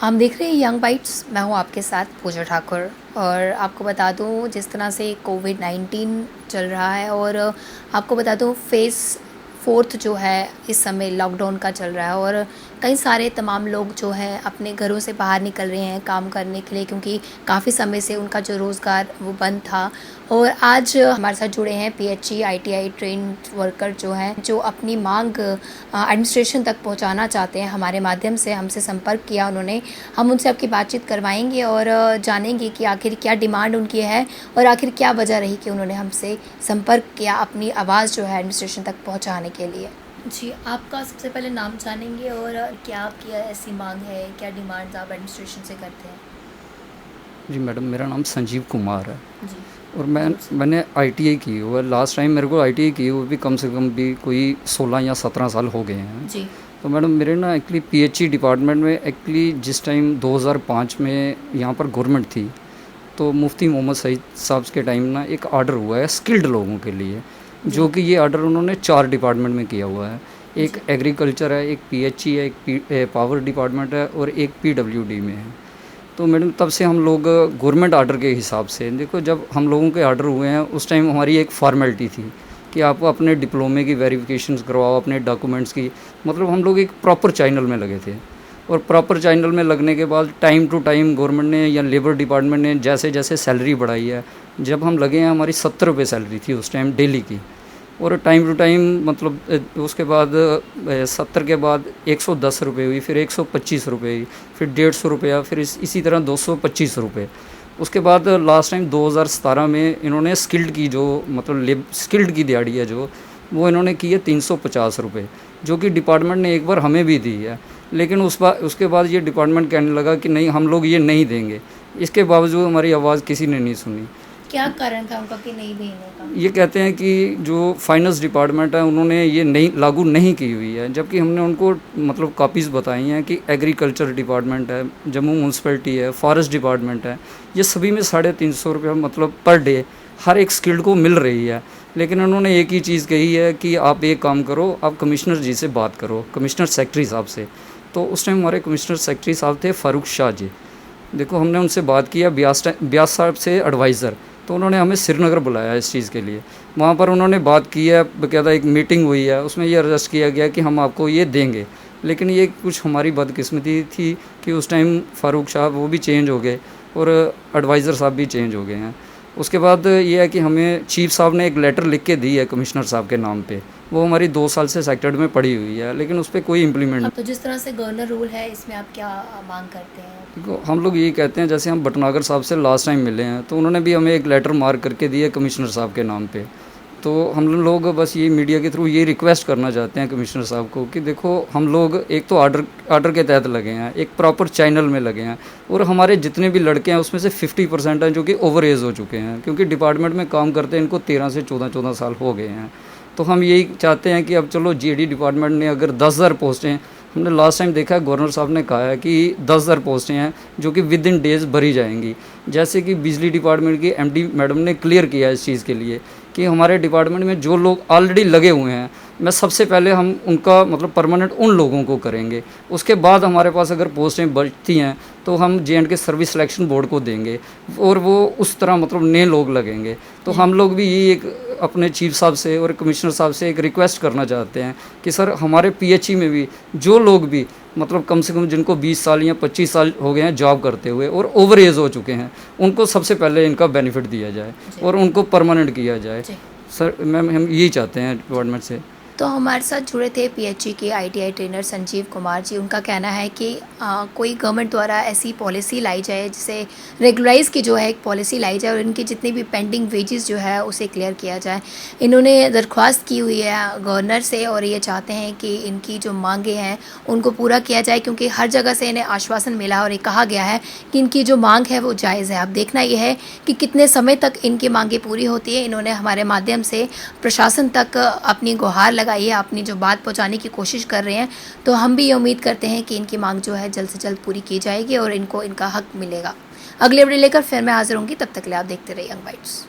हम देख रहे हैं यंग बाइट्स। मैं हूं आपके साथ पूजा ठाकुर। और आपको बता दूं जिस तरह से कोविड-19 चल रहा है, और आपको बता दूं फेज़ 4 जो है इस समय लॉकडाउन का चल रहा है, और कई सारे तमाम लोग जो हैं अपने घरों से बाहर निकल रहे हैं काम करने के लिए, क्योंकि काफ़ी समय से उनका जो रोज़गार वो बंद था। और आज हमारे साथ जुड़े हैं पीएचई आईटीआई ट्रेन्ड वर्कर जो हैं, जो अपनी मांग एडमिनिस्ट्रेशन तक पहुंचाना चाहते हैं। हमारे माध्यम से हमसे संपर्क किया उन्होंने। हम उनसे आपकी बातचीत करवाएंगे और जानेंगे कि आखिर क्या डिमांड उनकी है और आखिर क्या वजह रही कि उन्होंने हमसे संपर्क किया अपनी आवाज़ जो है एडमिनिस्ट्रेशन तक पहुंचाने के लिए। जी, आपका सबसे पहले नाम जानेंगे और क्या आपकी ऐसी मांग है, क्या डिमांड्स आप एडमिनिस्ट्रेशन से करते हैं? जी मैडम, मेरा नाम संजीव कुमार है। जी। और मैंने आईटीआई की हुआ है। लास्ट टाइम मेरे को आईटीआई की हुई भी कम से कम भी कोई 16 या 17 साल हो गए हैं। जी। तो मैडम मेरे ना एक्चुअली पीएचई डिपार्टमेंट में एक्चुअली जिस टाइम 2005 में यहाँ पर गवर्नमेंट थी, तो मुफ्ती मोहम्मद सईद साहब के टाइम ना एक आर्डर हुआ है स्किल्ड लोगों के लिए, जो कि ये आर्डर उन्होंने 4 डिपार्टमेंट में किया हुआ है। एक एग्रीकल्चर है, एक पीएचई है, एक पावर डिपार्टमेंट है और एक पीडब्ल्यूडी में है। तो मैडम तब से हम लोग गवर्नमेंट आर्डर के हिसाब से देखो, जब हम लोगों के आर्डर हुए हैं उस टाइम हमारी एक फॉर्मेलिटी थी कि आप अपने डिप्लोमे की वेरिफिकेशंस करवाओ, अपने डॉक्यूमेंट्स की, मतलब हम लोग एक प्रॉपर चैनल में लगे थे। और प्रॉपर चैनल में लगने के बाद टाइम टू टाइम गवर्नमेंट ने या लेबर डिपार्टमेंट ने जैसे जैसे सैलरी बढ़ाई है, जब हम लगे हैं हमारी 70 रुपये सैलरी थी उस टाइम डेली की। और टाइम टू टाइम मतलब उसके बाद 70 के बाद 110 रुपये हुई, फिर 125 रुपये हुई, फिर 150 रुपया, फिर इसी तरह 225 रुपये। उसके बाद लास्ट टाइम 2017 में इन्होंने स्किल्ड की जो मतलब स्किल्ड की दिहाड़ी है जो, वो इन्होंने की है 350 रुपये, जो कि डिपार्टमेंट ने एक बार हमें भी दी है। लेकिन उसके बाद ये डिपार्टमेंट कहने लगा कि नहीं, हम लोग ये नहीं देंगे। इसके बावजूद हमारी आवाज़ किसी ने नहीं सुनी। क्या कारण था उनका कि नहीं देने का? ये कहते हैं कि जो फाइनेंस डिपार्टमेंट है उन्होंने ये नहीं लागू नहीं की हुई है, जबकि हमने उनको मतलब कॉपीज़ बताई हैं कि एग्रीकल्चर डिपार्टमेंट है, जम्मू म्यूनसिपैलिटी है, फॉरेस्ट डिपार्टमेंट है, ये सभी में 350 रुपये मतलब पर डे हर एक स्किल्ड को मिल रही है। लेकिन उन्होंने एक ही चीज़ कही है कि आप एक काम करो, आप कमिश्नर जी से बात करो, कमिश्नर सेक्रेटरी साहब से। तो उस टाइम हमारे कमिश्नर सेक्रेटरी साहब थे फारूक शाह जी। देखो, हमने उनसे बात किया, ब्यास साहब से एडवाइज़र, तो उन्होंने हमें श्रीनगर बुलाया इस चीज़ के लिए। वहाँ पर उन्होंने बात की है, बकायदा एक मीटिंग हुई है, उसमें ये अर्जेस्ट किया गया कि हम आपको ये देंगे। लेकिन ये कुछ हमारी बदकिस्मती थी कि उस टाइम फारूक साहब वो भी चेंज हो गए और एडवाइज़र साहब भी चेंज हो गए हैं। उसके बाद ये है कि हमें चीफ साहब ने एक लेटर लिख के दी है कमिश्नर साहब के नाम पे, वो हमारी 2 साल से सेक्रेटरी में पड़ी हुई है, लेकिन उस पर कोई इम्प्लीमेंट। तो जिस तरह से गवर्नर रूल है, इसमें आप क्या मांग करते हैं? देखो, हम लोग यही कहते हैं, जैसे हम भटनागर साहब से लास्ट टाइम मिले हैं तो उन्होंने भी हमें एक लेटर मार्क करके दिया कमिश्नर साहब के नाम पे। तो हम लोग बस ये मीडिया के थ्रू ये रिक्वेस्ट करना चाहते हैं कमिश्नर साहब को कि देखो, हम लोग एक तो आर्डर के तहत लगे हैं, एक प्रॉपर चैनल में लगे हैं, और हमारे जितने भी लड़के हैं उसमें से 50% हैं जो कि ओवर एज हो चुके हैं, क्योंकि डिपार्टमेंट में काम करते हैं इनको 13 से 14 साल हो गए हैं। तो हम यही चाहते हैं कि अब चलो, जीडी डिपार्टमेंट ने अगर 10,000 पोस्टें, हमने लास्ट टाइम देखा है गवर्नर साहब ने कहा है कि 10,000 पोस्टें हैं जो कि विद इन डेज़ भरी जाएंगी। जैसे कि बिजली डिपार्टमेंट की एमडी मैडम ने क्लियर किया है इस चीज़ के लिए कि हमारे डिपार्टमेंट में जो लोग ऑलरेडी लगे हुए हैं, मैं सबसे पहले हम उनका मतलब परमानेंट उन लोगों को करेंगे। उसके बाद हमारे पास अगर पोस्टें बचती हैं तो हम जे&के सर्विस सिलेक्शन बोर्ड को देंगे और वो उस तरह मतलब नए लोग लगेंगे। तो हम लोग भी यही एक अपने चीफ साहब से और कमिश्नर साहब से एक रिक्वेस्ट करना चाहते हैं कि सर, हमारे पीएचई में भी जो लोग भी मतलब कम से कम जिनको 20 साल या 25 साल हो गए हैं जॉब करते हुए और ओवर एज हो चुके हैं, उनको सबसे पहले इनका बेनिफिट दिया जाए और उनको परमानेंट किया जाए। सर मैम, हम यही चाहते हैं डिपार्टमेंट से। तो हमारे साथ जुड़े थे पीएचई के आईटीआई ट्रेनर संजीव कुमार जी। उनका कहना है कि कोई गवर्नमेंट द्वारा ऐसी पॉलिसी लाई जाए जिसे रेगुलराइज की जो है एक पॉलिसी लाई जाए और इनकी जितनी भी पेंडिंग वेजेस जो है उसे क्लियर किया जाए। इन्होंने दरख्वास्त की हुई है गवर्नर से और ये चाहते हैं कि इनकी जो मांगे हैं उनको पूरा किया जाए, क्योंकि हर जगह से इन्हें आश्वासन मिला और ये कहा गया है कि इनकी जो मांग है वो जायज़ है। अब देखना यह है कि कितने समय तक इनकी मांगें पूरी होती है। इन्होंने हमारे माध्यम से प्रशासन तक अपनी गुहार लगाइए, अपनी जो बात पहुंचाने की कोशिश कर रहे हैं। तो हम भी ये उम्मीद करते हैं कि इनकी मांग जो है जल्द से जल्द पूरी की जाएगी और इनको इनका हक मिलेगा। अगले अपडेट लेकर फिर मैं हाजिर होंगी, तब तक के लिए आप देखते रहिए यंग बाइट्स।